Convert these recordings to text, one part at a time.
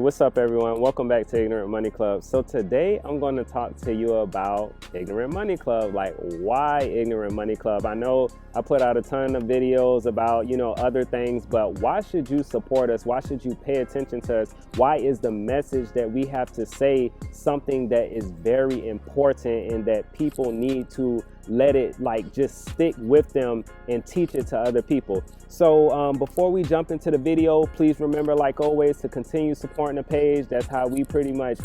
what's up everyone? Welcome back to Ignorant Money Club. So today I'm going to talk to you about Ignorant Money Club, like why Ignorant Money Club. I know I put out a ton of videos about, other things, but why should you support us? Why should you pay attention to us? Why is the message that we have to say something that is very important and that people need to let it just stick with them and teach it to other people? So before we jump into the video, please remember, like always, to continue supporting the page. That's how we pretty much,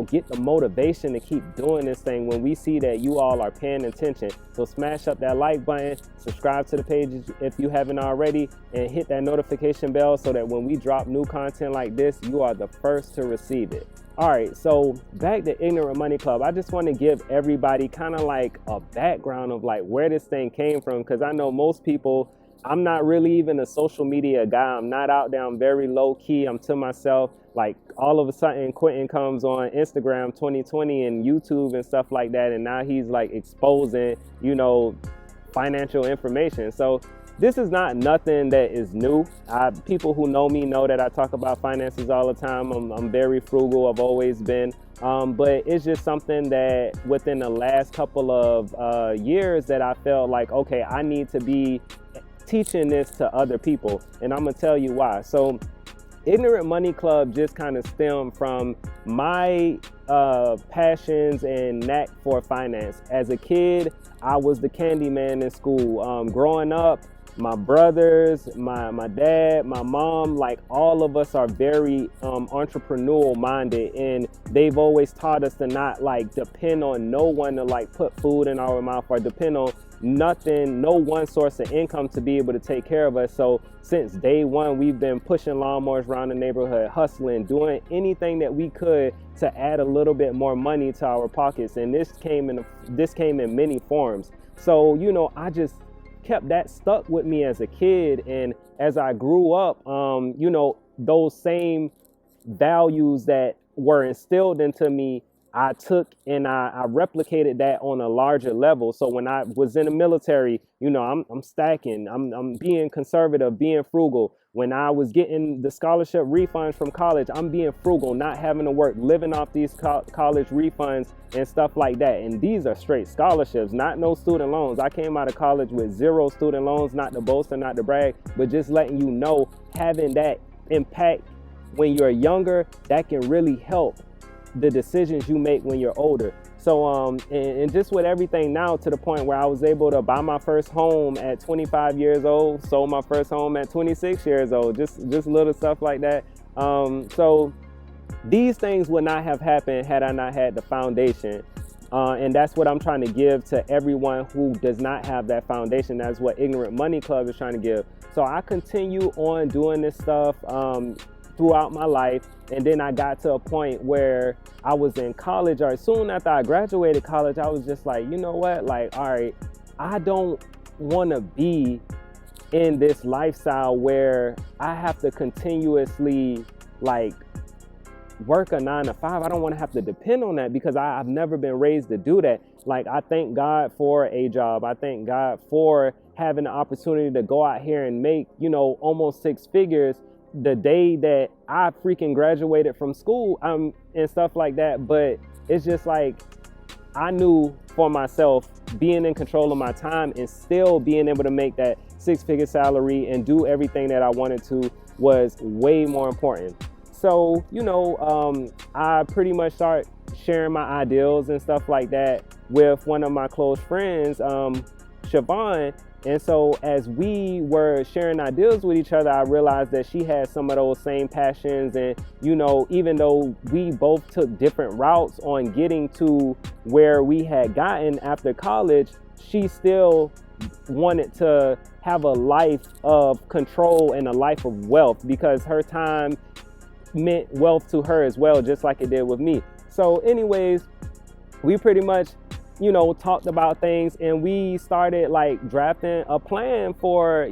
get the motivation to keep doing this thing when we see that you all are paying attention. So smash up that like button, subscribe to the page if you haven't already, and hit that notification bell so that when we drop new content like this, you are the first to receive it. All right, so back to Ignorant Money Club. I just want to give everybody kind of like a background of like where this thing came from, because I know most people, I'm not really even a social media guy. I'm not out there. I'm very low key. I'm to myself. Like all of a sudden Quentin comes on Instagram 2020 and YouTube and stuff like that, and now he's like exposing, financial information. So this is not nothing that is new. People who know me know that I talk about finances all the time. I'm very frugal. I've always been. But it's just something that within the last couple of years that I felt like, okay, I need to be teaching this to other people. And I'm going to tell you why. So Ignorant Money Club just kind of stemmed from my passions and knack for finance. As a kid, I was the candy man in school. Growing up, my brothers, my dad, my mom, like all of us are very entrepreneurial minded, and they've always taught us to not like depend on no one to like put food in our mouth or depend on nothing, no one source of income to be able to take care of us. So since day one, we've been pushing lawnmowers around the neighborhood, hustling, doing anything that we could to add a little bit more money to our pockets. And this came in many forms. So, I just kept that stuck with me as a kid. And as I grew up, those same values that were instilled into me, I took and I replicated that on a larger level. So when I was in the military, I'm stacking, I'm being conservative, being frugal. When I was getting the scholarship refunds from college, I'm being frugal, not having to work, living off these college refunds and stuff like that. And these are straight scholarships, not no student loans. I came out of college with 0 student loans, not to boast and not to brag, but just letting you know, having that impact when you're younger, that can really help the decisions you make when you're older. So and just with everything now, to the point where I was able to buy my first home at 25 years old, sold my first home at 26 years old, just little stuff like that. So these things would not have happened had I not had the foundation. And that's what I'm trying to give to everyone who does not have that foundation. That's what Ignorant Money Club is trying to give. So I continue on doing this stuff throughout my life. And then I got to a point where I was in college, or soon after I graduated college, I was just like, you know what? Like, all right, I don't want to be in this lifestyle where I have to continuously like work a 9 to 5. I don't want to have to depend on that, because I've never been raised to do that. Like, I thank God for a job. I thank God for having the opportunity to go out here and make, almost 6 figures the day that I freaking graduated from school and stuff like that. But it's just like, I knew for myself, being in control of my time and still being able to make that 6-figure salary and do everything that I wanted to was way more important. So, I pretty much start sharing my ideals and stuff like that with one of my close friends, Siobhan. And so as we were sharing ideas with each other, I realized that she had some of those same passions. And, even though we both took different routes on getting to where we had gotten after college, she still wanted to have a life of control and a life of wealth, because her time meant wealth to her as well, just like it did with me. So anyways, we pretty much talked about things, and we started like drafting a plan for,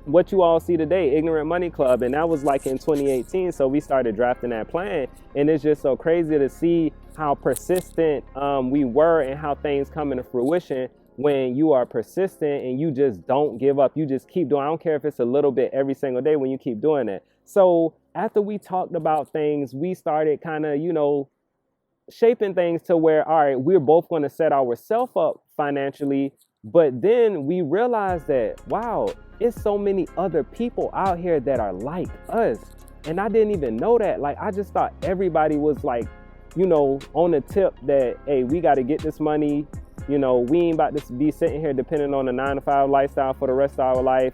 what you all see today, Ignorant Money Club. And that was like in 2018. So we started drafting that plan, and it's just so crazy to see how persistent we were and how things come into fruition when you are persistent and you just don't give up. You just keep doing. I don't care if it's a little bit every single day when you keep doing it. So after we talked about things, we started kind of, shaping things to where, all right, we're both going to set ourselves up financially. But then we realized that, wow, it's so many other people out here that are like us. And I didn't even know that. Like, I just thought everybody was like, on the tip that, hey, we got to get this money. We ain't about to be sitting here depending on a 9-to-5 lifestyle for the rest of our life.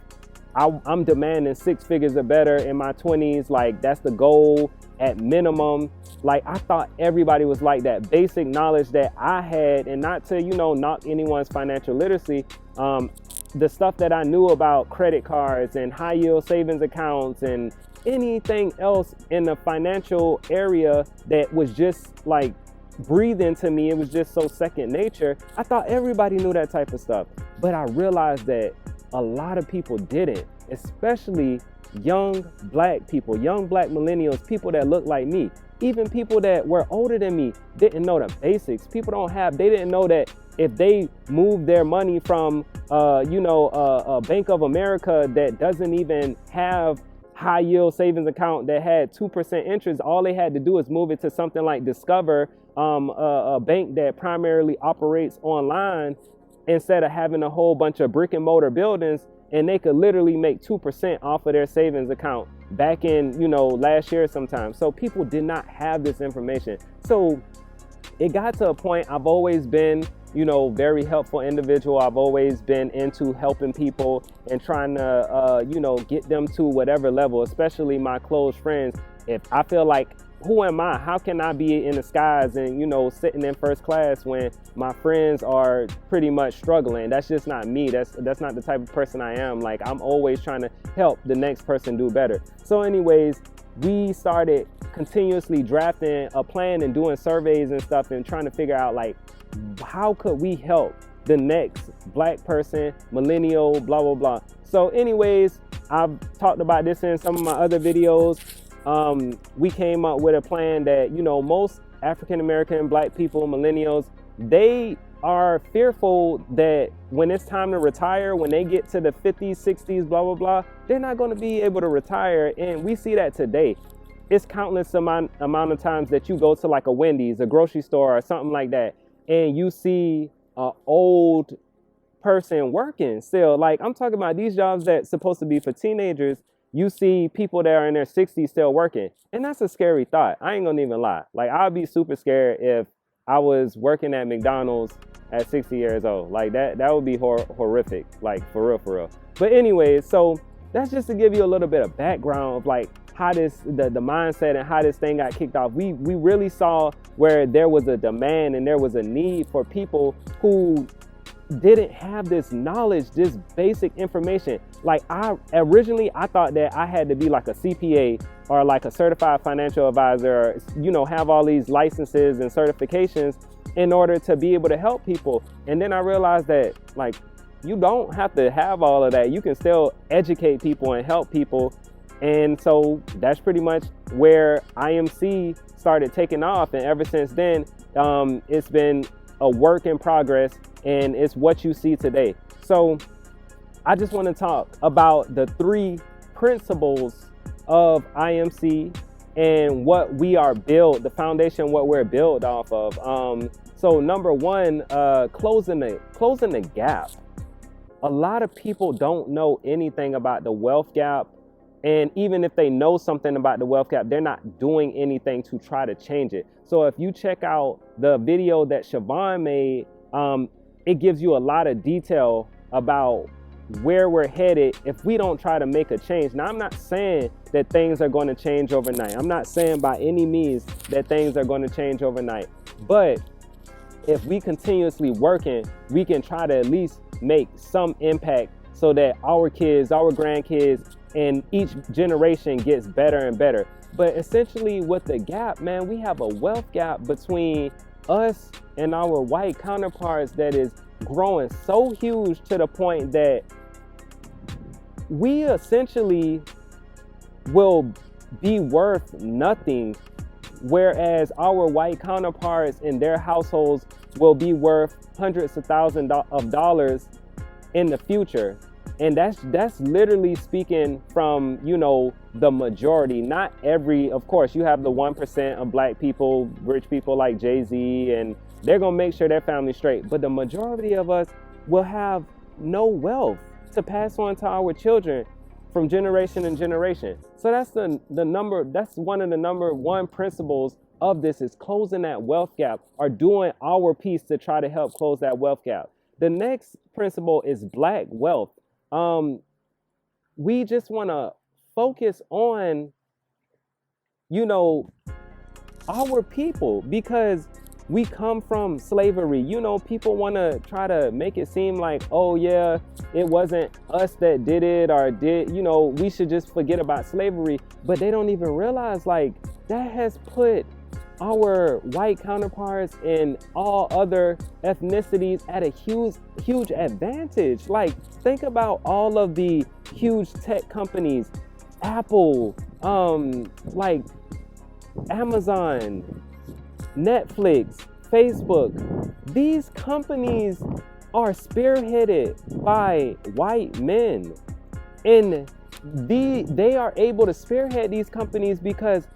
I'm demanding 6 figures or better in my 20s. Like, that's the goal at minimum. Like, I thought everybody was like that. Basic knowledge that I had, and not to, knock anyone's financial literacy. The stuff that I knew about credit cards and high yield savings accounts and anything else in the financial area that was just like breathing to me. It was just so second nature. I thought everybody knew that type of stuff. But I realized that a lot of people didn't, especially young black people, young black millennials, people that look like me. Even people that were older than me didn't know the basics. They didn't know that if they move their money from, a Bank of America that doesn't even have high yield savings account that had 2% interest, all they had to do is move it to something like Discover, a bank that primarily operates online, instead of having a whole bunch of brick and mortar buildings, and they could literally make 2% off of their savings account back in, last year sometime. So people did not have this information. So it got to a point, I've always been, very helpful individual. I've always been into helping people and trying to, get them to whatever level, especially my close friends. If I feel like, who am I? How can I be in the skies and, sitting in first class when my friends are pretty much struggling? That's just not me. That's not the type of person I am. Like, I'm always trying to help the next person do better. So anyways, we started continuously drafting a plan and doing surveys and stuff and trying to figure out, like, how could we help the next black person, millennial, blah, blah, blah. So anyways, I've talked about this in some of my other videos. We came up with a plan that, most African-American black people, millennials, they are fearful that when it's time to retire, when they get to the 50s, 60s, blah, blah, blah, they're not going to be able to retire. And we see that today. It's countless amount of times that you go to like a Wendy's, a grocery store or something like that, and you see an old person working still. Like, I'm talking about these jobs that's supposed to be for teenagers. You see people that are in their 60s still working. And that's a scary thought. I ain't gonna even lie. Like, I'd be super scared if I was working at McDonald's at 60 years old. Like, that would be horrific. Like, for real. But anyways, so that's just to give you a little bit of background of like how the mindset and how this thing got kicked off. We really saw where there was a demand and there was a need for people who didn't have this knowledge, this basic information. Like, originally I thought that I had to be like a CPA or like a certified financial advisor, or, have all these licenses and certifications in order to be able to help people. And then I realized that, like, you don't have to have all of that. You can still educate people and help people. And so that's pretty much where IMC started taking off. And ever since then, it's been a work in progress, and it's what you see today. So I just want to talk about the 3 principles of IMC and what we are built, the foundation, what we're built off of. So number 1, closing the gap. A lot of people don't know anything about the wealth gap. And even if they know something about the wealth gap, they're not doing anything to try to change it. So if you check out the video that Siobhan made, it gives you a lot of detail about where we're headed if we don't try to make a change. Now, I'm not saying that things are going to change overnight. I'm not saying by any means that things are going to change overnight. But if we continuously working, we can try to at least make some impact so that our kids, our grandkids, and each generation gets better and better. But essentially with the gap, man, we have a wealth gap between us and our white counterparts that is growing so huge to the point that we essentially will be worth nothing, whereas our white counterparts in their households will be worth hundreds of thousands of dollars in the future. And that's literally speaking from, you know, the majority. Not every, of course, you have the 1% of black people, rich people like Jay-Z, and they're gonna make sure their family's straight. But the majority of us will have no wealth to pass on to our children from generation and generation. So that's that's one of the number one principles of this, is closing that wealth gap, or doing our piece to try to help close that wealth gap. The next principle is black wealth. We just want to focus on, you know, our people, because we come from slavery. You know, people want to try to make it seem like, oh yeah, it wasn't us that did it, or you know, we should just forget about slavery. But they don't even realize, like, that has put our white counterparts and all other ethnicities at a huge advantage. Like, think about all of the huge tech companies, Apple, like Amazon, Netflix, Facebook. These companies are spearheaded by white men, and they are able to spearhead these companies because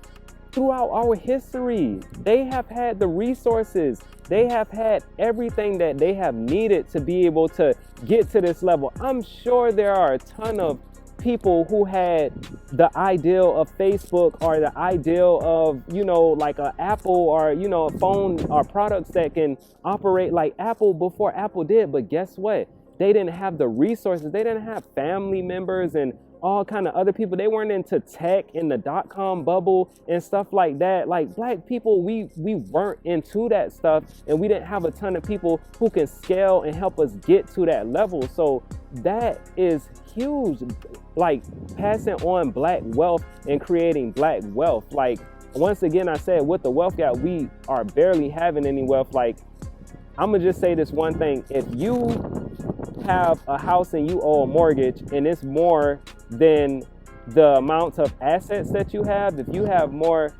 throughout our history, they have had the resources, they have had everything that they have needed to be able to get to this level. I'm sure there are a ton of people who had the ideal of Facebook, or the ideal of, you know, like a Apple, or, you know, a phone or products that can operate like Apple before Apple did. But guess what? They didn't have the resources. They didn't have family members and all kind of other people. They weren't into tech in the .com bubble and stuff like that. Like, black people, we weren't into that stuff, and we didn't have a ton of people who can scale and help us get to that level. So that is huge, like passing on black wealth and creating black wealth. Like, once again, I said, with the wealth gap, we are barely having any wealth. Like, I'm gonna just say this one thing: if you have a house and you owe a mortgage and it's more than the amount of assets that you have, if you have more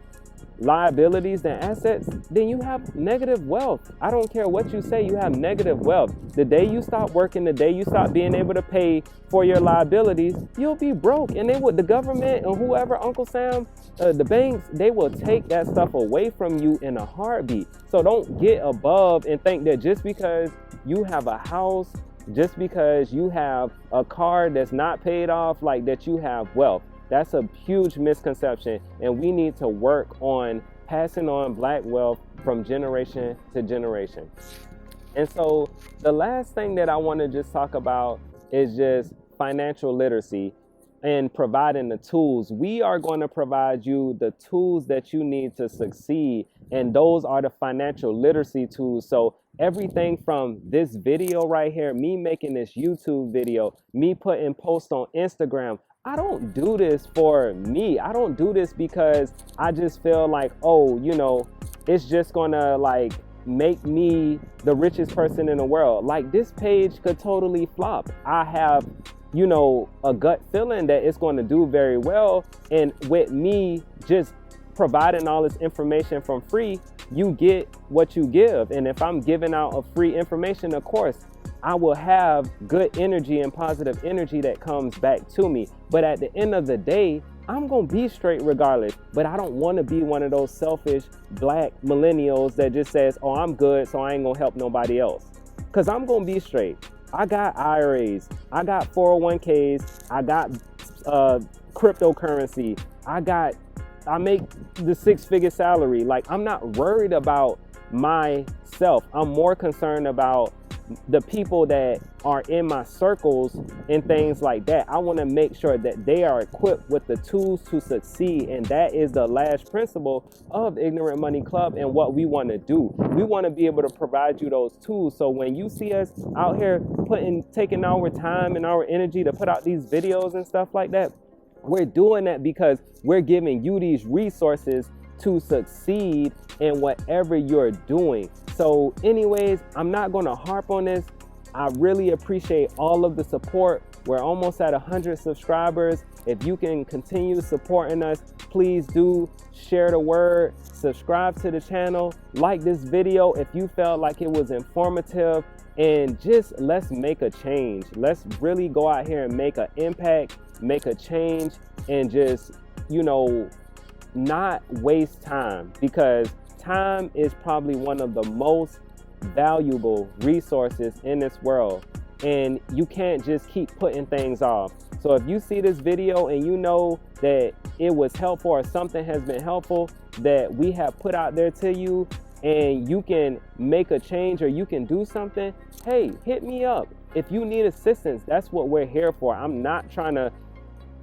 liabilities than assets, then you have negative wealth. I don't care what you say, you have negative wealth. The day you stop working, the day you stop being able to pay for your liabilities, you'll be broke. And the government and whoever, Uncle Sam, the banks, they will take that stuff away from you in a heartbeat. So don't get above and think that just because you have a house, just because you have a car that's not paid off, like that you have wealth. That's a huge misconception, and we need to work on passing on black wealth from generation to generation. And so the last thing that I want to just talk about is just financial literacy and providing the tools. We are going to provide you the tools that you need to succeed, and those are the financial literacy tools. So everything from this video right here, me making this YouTube video, me putting posts on Instagram, I don't do this for me. I don't do this because I just feel like, oh, you know, it's just gonna like make me the richest person in the world. Like, this page could totally flop. I have, you know, a gut feeling that it's going to do very well. And with me just providing all this information from free, you get what you give. And if I'm giving out a free information, of course, I will have good energy and positive energy that comes back to me. But at the end of the day, I'm going to be straight regardless. But I don't want to be one of those selfish black millennials that just says, oh, I'm good, so I ain't going to help nobody else. Because I'm going to be straight. I got IRAs. I got 401ks. I got cryptocurrency. I make the 6-figure salary. Like, I'm not worried about myself. I'm more concerned about the people that are in my circles and things like that. I want to make sure that they are equipped with the tools to succeed. And that is the last principle of Ignorant Money Club and what we want to do. We want to be able to provide you those tools. So when you see us out here taking our time and our energy to put out these videos and stuff like that, we're doing that because we're giving you these resources to succeed in whatever you're doing. So anyways, I'm not going to harp on this. I really appreciate all of the support We're almost at 100 subscribers. If you can continue supporting us, please do share the word, subscribe to the channel, like this video if you felt like it was informative, and just let's make a change. Let's really go out here and make an impact, make a change, and just, you know, not waste time, because time is probably one of the most valuable resources in this world, and you can't just keep putting things off. So if you see this video and you know that it was helpful or something has been helpful that we have put out there to you, and you can make a change or you can do something, hey, hit me up. If you need assistance, that's what we're here for. I'm not trying to,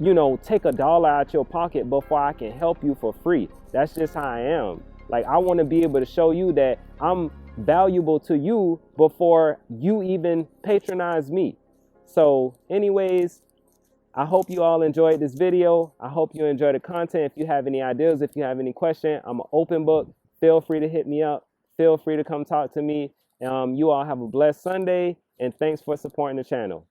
you know, take $1 out your pocket before I can help you for free. That's just how I am. Like, I want to be able to show you that I'm valuable to you before you even patronize me. So anyways, I hope you all enjoyed this video. I hope you enjoy the content. If you have any ideas, if you have any question, I'm an open book. Feel free to hit me up. Feel free to come talk to me. You all have a blessed Sunday, and thanks for supporting the channel.